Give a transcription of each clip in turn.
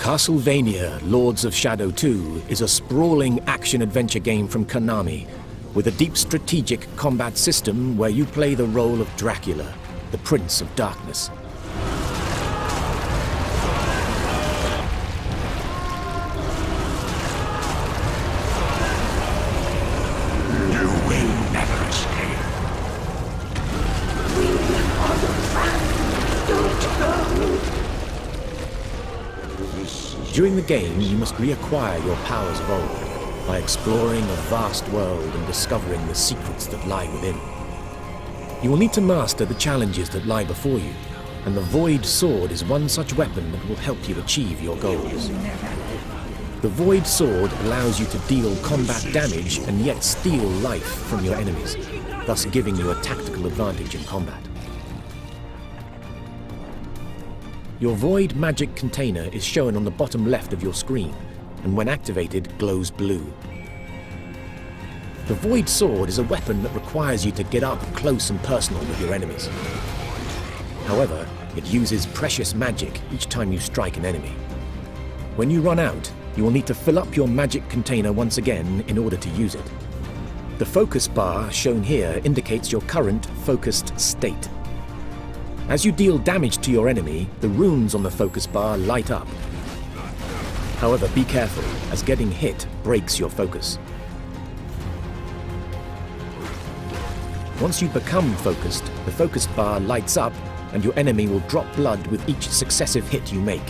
Castlvania Lords of Shadow 2 is a sprawling action-adventure game from Konami, with a deep strategic combat system where you play the role of Dracula, the Prince of Darkness. You will never escape. We are the fan. Don't go. During the game, you must reacquire your powers of old by exploring a vast world and discovering the secrets that lie within. You will need to master the challenges that lie before you, and the Void Sword is one such weapon that will help you achieve your goals. The Void Sword allows you to deal combat damage and yet steal life from your enemies, thus giving you a tactical advantage in combat. Your Void Magic container is shown on the bottom left of your screen, and when activated, glows blue. The Void Sword is a weapon that requires you to get up close and personal with your enemies. However, it uses precious magic each time you strike an enemy. When you run out, you will need to fill up your magic container once again in order to use it. The focus bar shown here indicates your current focused state. As you deal damage to your enemy, the runes on the focus bar light up. However, be careful, as getting hit breaks your focus. Once you become focused, the focus bar lights up and your enemy will drop blood with each successive hit you make.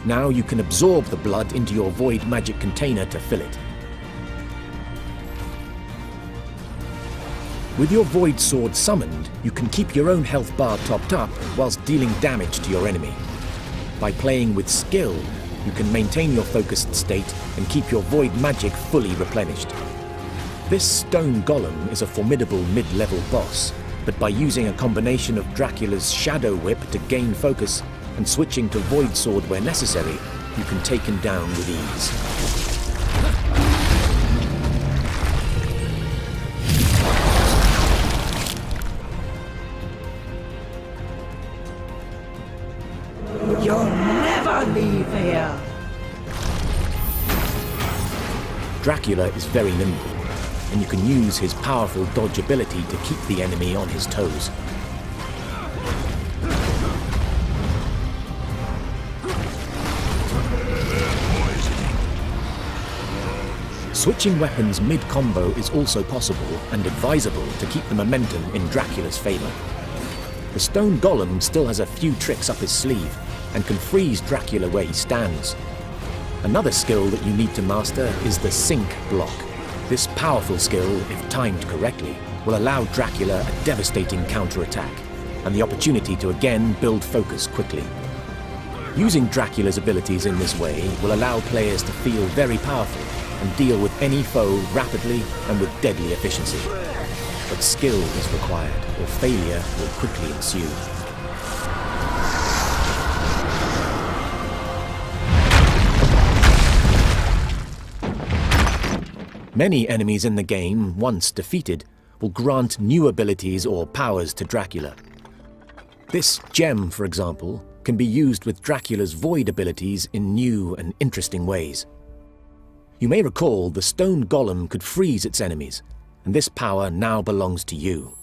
Now you can absorb the blood into your Void Magic container to fill it. With your Void Sword summoned, you can keep your own health bar topped up whilst dealing damage to your enemy. By playing with skill, you can maintain your focused state and keep your Void Magic fully replenished. This stone golem is a formidable mid-level boss, but by using a combination of Dracula's Shadow Whip to gain focus and switching to Void Sword where necessary, you can take him down with ease. You'll never leave here. Dracula is very nimble, and you can use his powerful dodge ability to keep the enemy on his toes. Switching weapons mid-combo is also possible and advisable to keep the momentum in Dracula's favor. The stone golem still has a few tricks up his sleeve and can freeze Dracula where he stands. Another skill that you need to master is the Sync block. This powerful skill, if timed correctly, will allow Dracula a devastating counterattack and the opportunity to again build focus quickly. Using Dracula's abilities in this way will allow players to feel very powerful and deal with any foe rapidly and with deadly efficiency. But skill is required, or failure will quickly ensue. Many enemies in the game, once defeated, will grant new abilities or powers to Dracula. This gem, for example, can be used with Dracula's Void abilities in new and interesting ways. You may recall the stone golem could freeze its enemies, and this power now belongs to you.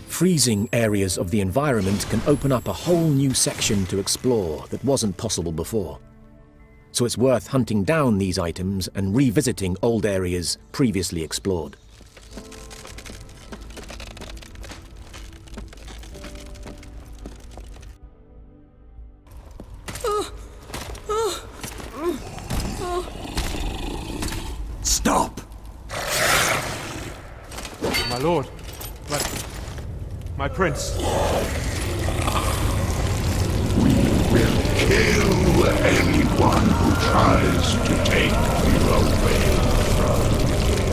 Freezing areas of the environment can open up a whole new section to explore that wasn't possible before. So it's worth hunting down these items and revisiting old areas previously explored. Stop! My lord, my prince. Will kill anyone who tries to take you away from me.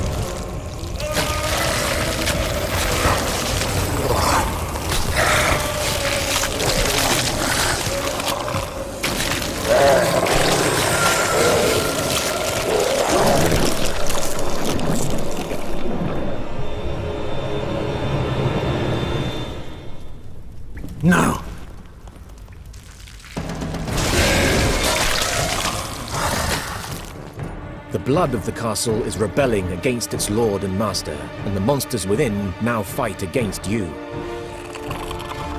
blood of the castle is rebelling against its lord and master, and the monsters within now fight against you.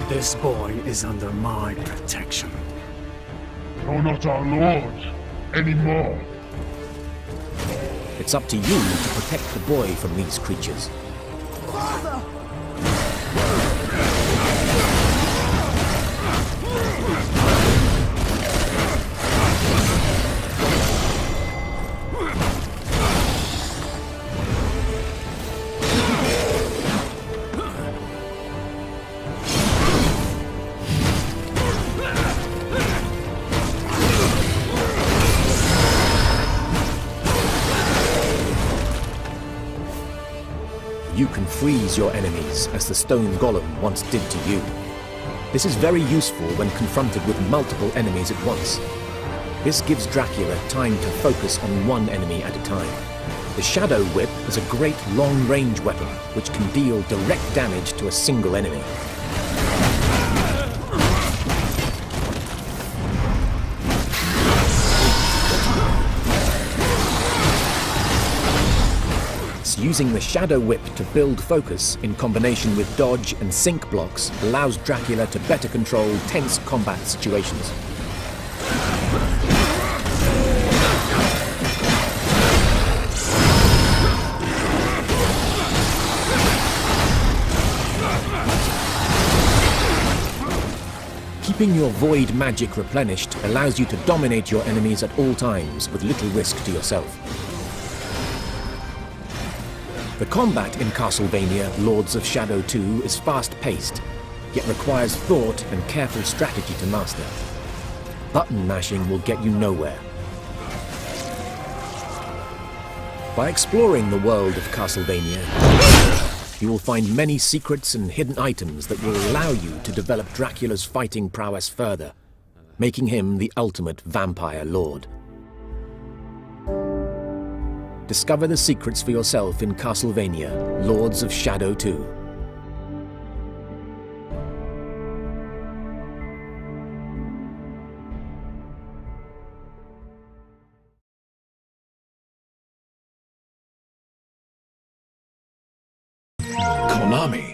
This boy is under my protection. You're not our lord anymore. It's up to you to protect the boy from these creatures. You can freeze your enemies, as the stone golem once did to you. This is very useful when confronted with multiple enemies at once. This gives Dracula time to focus on one enemy at a time. The Shadow Whip is a great long-range weapon, which can deal direct damage to a single enemy. Using the Shadow Whip to build focus in combination with dodge and sync blocks allows Dracula to better control tense combat situations. Keeping your void magic replenished allows you to dominate your enemies at all times with little risk to yourself. The combat in Castlevania Lords of Shadow 2 is fast-paced, yet requires thought and careful strategy to master. Button mashing will get you nowhere. By exploring the world of Castlevania, you will find many secrets and hidden items that will allow you to develop Dracula's fighting prowess further, making him the ultimate vampire lord. Discover the secrets for yourself in Castlevania, Lords of Shadow 2. Konami.